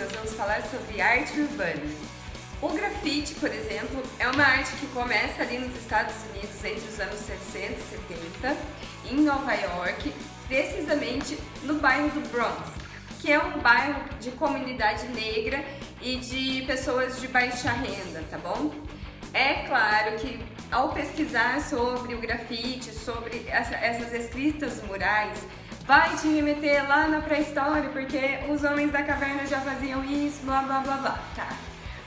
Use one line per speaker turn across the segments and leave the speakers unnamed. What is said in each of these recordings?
nós vamos falar sobre arte urbana. O grafite, por exemplo, é uma arte que começa ali nos Estados Unidos entre os anos 60 e 70, em Nova York, precisamente no bairro do Bronx, que é um bairro de comunidade negra e de pessoas de baixa renda, tá bom? É claro que ao pesquisar sobre o grafite, sobre essas escritas murais, vai te remeter lá na pré-história, porque os homens da caverna já faziam isso, blá blá blá blá, tá?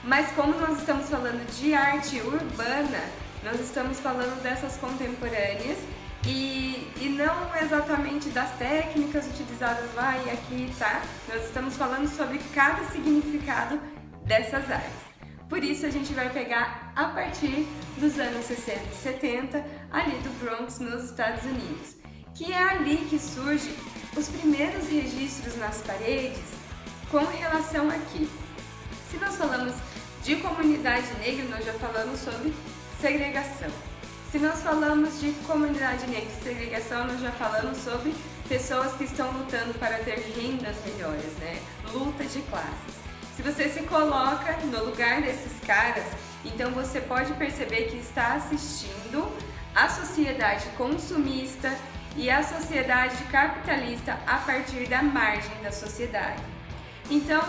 Mas como nós estamos falando de arte urbana, nós estamos falando dessas contemporâneas e não exatamente das técnicas utilizadas lá e aqui, tá? Nós estamos falando sobre cada significado dessas artes. Por isso a gente vai pegar a partir dos anos 60 e 70, ali do Bronx, nos Estados Unidos, que é ali que surgem os primeiros registros nas paredes com relação aqui. Se nós falamos de comunidade negra, nós já falamos sobre segregação. Se nós falamos de comunidade negra e segregação, nós já falamos sobre pessoas que estão lutando para ter rendas melhores, né? Luta de classes. Se você se coloca no lugar desses caras, então você pode perceber que está assistindo a sociedade consumista e a sociedade capitalista a partir da margem da sociedade. Então,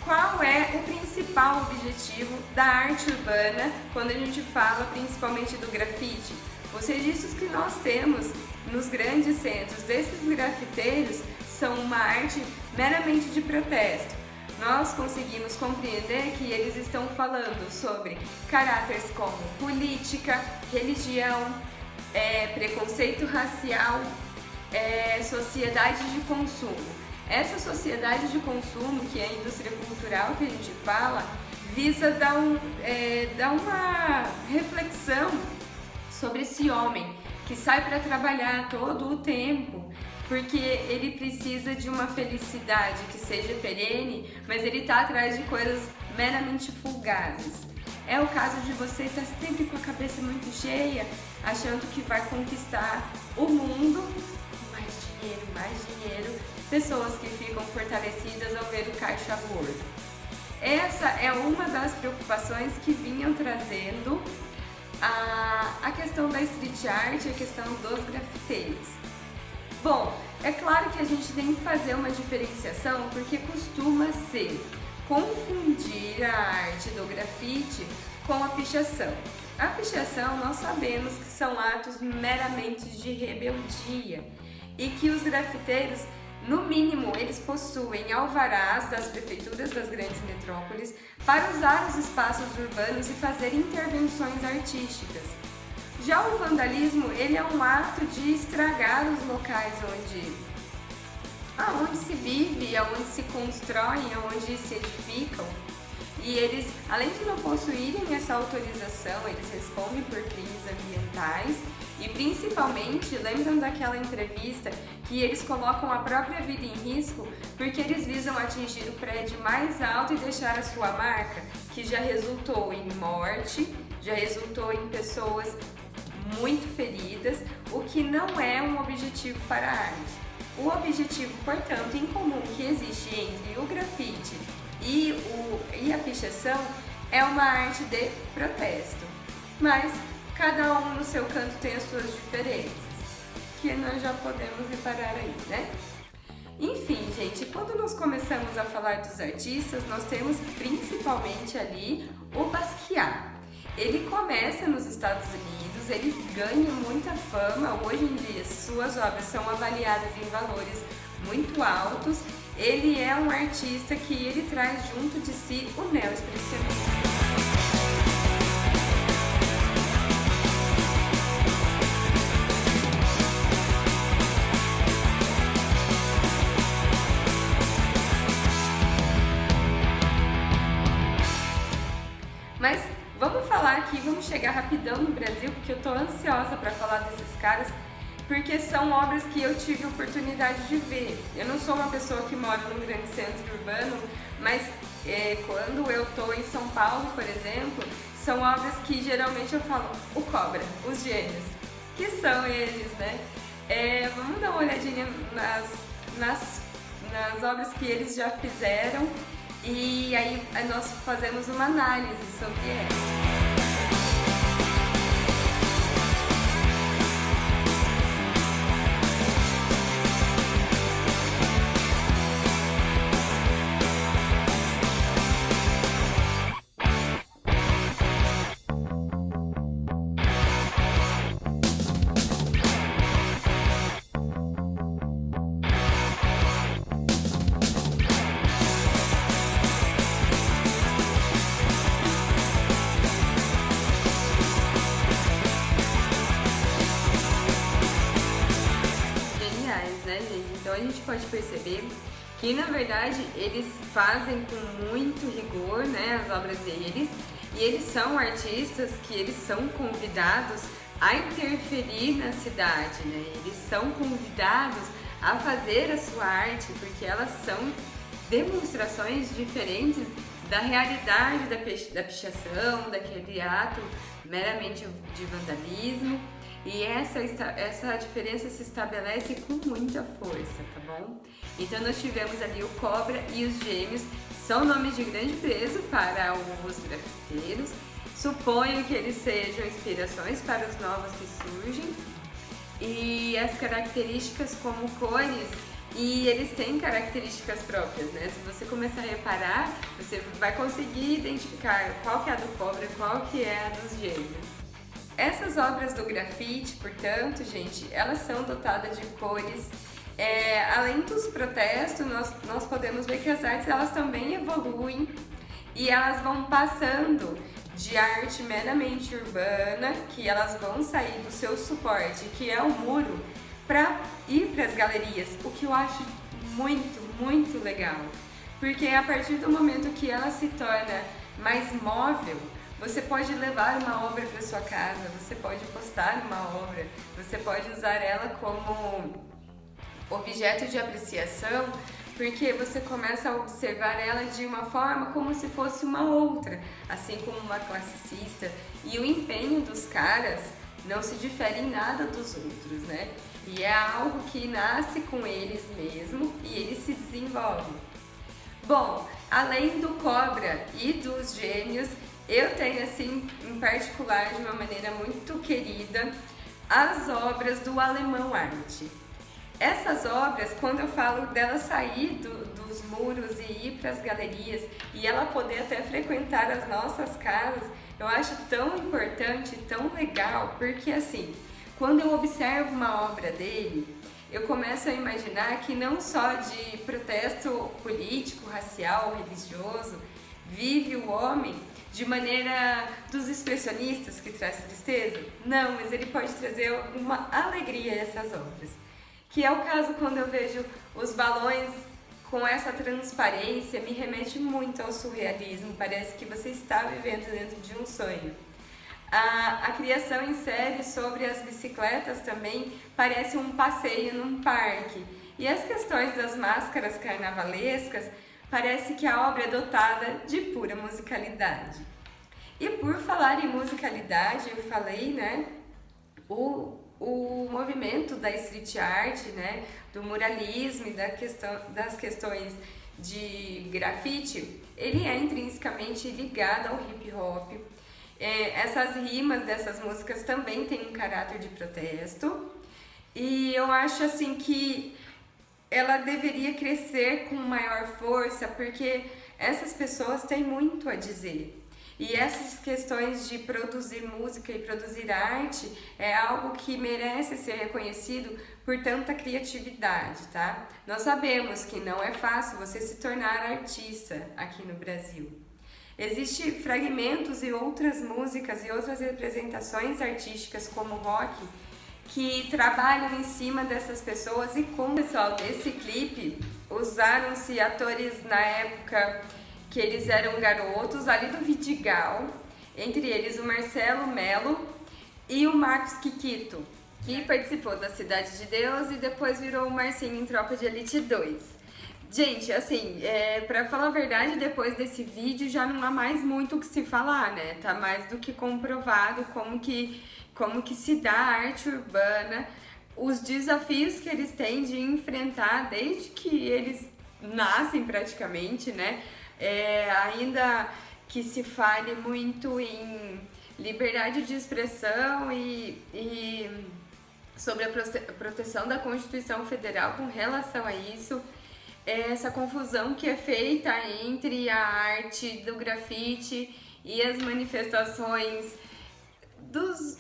qual é o principal objetivo da arte urbana quando a gente fala principalmente do grafite? Os registros que nós temos nos grandes centros desses grafiteiros são uma arte meramente de protesto. Nós conseguimos compreender que eles estão falando sobre caráteres como política, religião, preconceito racial, sociedade de consumo. Essa sociedade de consumo, que é a indústria cultural que a gente fala, visa dar uma reflexão sobre esse homem que sai para trabalhar todo o tempo, porque ele precisa de uma felicidade que seja perene, mas ele está atrás de coisas meramente fugazes. É o caso de você estar sempre com a cabeça muito cheia, achando que vai conquistar o mundo, mais dinheiro, pessoas que ficam fortalecidas ao ver o caixa gordo. Essa é uma das preocupações que vinham trazendo a questão da street art e a questão dos grafiteiros. Bom, é claro que a gente tem que fazer uma diferenciação porque costuma ser confundir a arte do grafite com a pichação. A pichação nós sabemos que são atos meramente de rebeldia e que os grafiteiros, no mínimo, eles possuem alvarás das prefeituras das grandes metrópoles para usar os espaços urbanos e fazer intervenções artísticas. Já o vandalismo, ele é um ato de estragar os locais aonde se vive, aonde se constroem, aonde se edificam. E eles, além de não possuírem essa autorização, eles respondem por crimes ambientais e principalmente, lembram daquela entrevista que eles colocam a própria vida em risco porque eles visam atingir o prédio mais alto e deixar a sua marca, que já resultou em morte, já resultou em pessoas muito feridas, o que não é um objetivo para a arte. O objetivo, portanto, em comum que existe entre o grafite e a pichação é uma arte de protesto, mas cada um no seu canto tem as suas diferenças, que nós já podemos reparar aí, né? Enfim, gente, quando nós começamos a falar dos artistas, nós temos principalmente ali o Basquiat. Ele começa nos Estados Unidos, ele ganha muita fama, hoje em dia suas obras são avaliadas em valores muito altos. Ele é um artista que ele traz junto de si o neo-expressionismo. Mas vamos falar aqui, vamos chegar rapidão no Brasil, porque eu tô ansiosa para falar desses caras, porque são obras que eu tive a oportunidade de ver. Eu não sou uma pessoa que mora num grande centro urbano, mas quando eu tô em São Paulo, por exemplo, são obras que geralmente eu falo, o Cobra, os gênios, que são eles, né? Vamos dar uma olhadinha nas obras que eles já fizeram E aí nós fazemos uma análise sobre ela. Né, gente? Então a gente pode perceber que na verdade eles fazem com muito rigor, né, as obras deles, e eles são artistas que eles são convidados a interferir na cidade, né? Eles são convidados a fazer a sua arte porque elas são demonstrações diferentes da realidade da pichação, daquele ato meramente de vandalismo. E essa diferença se estabelece com muita força, tá bom? Então nós tivemos ali o Cobra e os Gêmeos, são nomes de grande peso para os grafiteiros. Suponho que eles sejam inspirações para os novos que surgem. E as características como cores, e eles têm características próprias, né? Se você começar a reparar, você vai conseguir identificar qual que é a do Cobra e qual que é a dos Gêmeos. Essas obras do grafite, portanto, gente, elas são dotadas de cores. Além dos protestos, nós podemos ver que as artes elas também evoluem e elas vão passando de arte meramente urbana, que elas vão sair do seu suporte, que é o muro, para ir para as galerias, o que eu acho muito, muito legal. Porque a partir do momento que ela se torna mais móvel, você pode levar uma obra para sua casa, você pode postar uma obra, você pode usar ela como objeto de apreciação, porque você começa a observar ela de uma forma como se fosse uma outra, assim como uma classicista. E o empenho dos caras não se difere em nada dos outros, né? E é algo que nasce com eles mesmo e eles se desenvolvem. Bom, além do Cobra e dos Gêmeos, eu tenho, assim, em particular, de uma maneira muito querida, as obras do Alemão Arte. Essas obras, quando eu falo dela sair dos muros e ir para as galerias e ela poder até frequentar as nossas casas, eu acho tão importante, tão legal, porque assim, quando eu observo uma obra dele, eu começo a imaginar que não só de protesto político, racial, religioso, vive o homem de maneira dos expressionistas que traz tristeza? Não, mas ele pode trazer uma alegria a essas obras. Que é o caso quando eu vejo os balões com essa transparência, me remete muito ao surrealismo, parece que você está vivendo dentro de um sonho. A criação em série sobre as bicicletas também parece um passeio num parque. E as questões das máscaras carnavalescas, parece que a obra é dotada de pura musicalidade. E por falar em musicalidade, eu falei, né, o movimento da street art, né, do muralismo e das questões de grafite, ele é intrinsecamente ligado ao hip hop. Essas rimas dessas músicas também têm um caráter de protesto e eu acho assim que ela deveria crescer com maior força, porque essas pessoas têm muito a dizer. E essas questões de produzir música e produzir arte é algo que merece ser reconhecido por tanta criatividade, tá? Nós sabemos que não é fácil você se tornar artista aqui no Brasil. Existem fragmentos e outras músicas e outras representações artísticas como rock que trabalham em cima dessas pessoas e como, pessoal, nesse clipe usaram-se atores na época que eles eram garotos ali do Vidigal, entre eles o Marcelo Melo e o Marcos Kikito, que participou da Cidade de Deus e depois virou o Marcinho em Tropa de Elite 2. Gente, assim, pra falar a verdade, depois desse vídeo já não há mais muito o que se falar, né? Tá mais do que comprovado como que se dá a arte urbana, os desafios que eles têm de enfrentar desde que eles nascem praticamente, né? ainda que se fale muito em liberdade de expressão e sobre a proteção da Constituição Federal com relação a isso, essa confusão que é feita entre a arte do grafite e as manifestações dos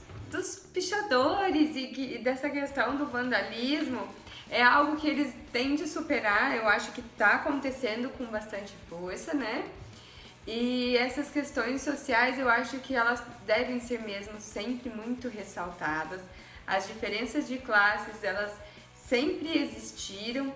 pichadores e dessa questão do vandalismo é algo que eles têm de superar. Eu acho que está acontecendo com bastante força, né? E essas questões sociais eu acho que elas devem ser mesmo sempre muito ressaltadas. As diferenças de classes, elas sempre existiram,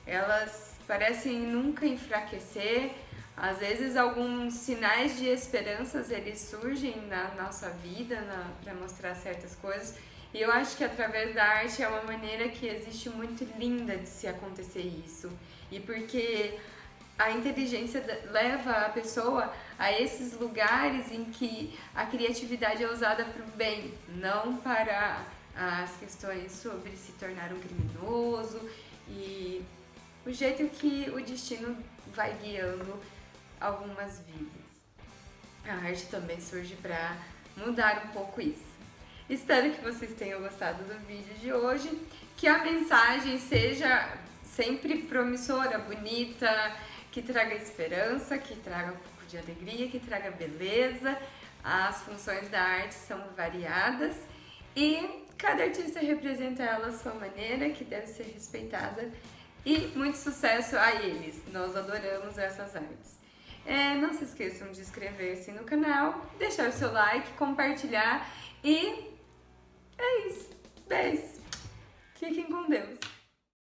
elas parecem nunca enfraquecer. Às vezes alguns sinais de esperanças eles surgem na nossa vida para mostrar certas coisas. E eu acho que através da arte é uma maneira que existe muito linda de se acontecer isso. E porque a inteligência leva a pessoa a esses lugares em que a criatividade é usada para o bem, não para as questões sobre se tornar um criminoso e o jeito que o destino vai guiando algumas vidas. A arte também surge para mudar um pouco isso. Espero que vocês tenham gostado do vídeo de hoje, que a mensagem seja sempre promissora, bonita, que traga esperança, que traga um pouco de alegria, que traga beleza. As funções da arte são variadas e cada artista representa ela à sua maneira, que deve ser respeitada. E muito sucesso a eles, nós adoramos essas artes. Não se esqueçam de inscrever-se no canal, deixar o seu like, compartilhar e é isso. Beijo! Fiquem com Deus!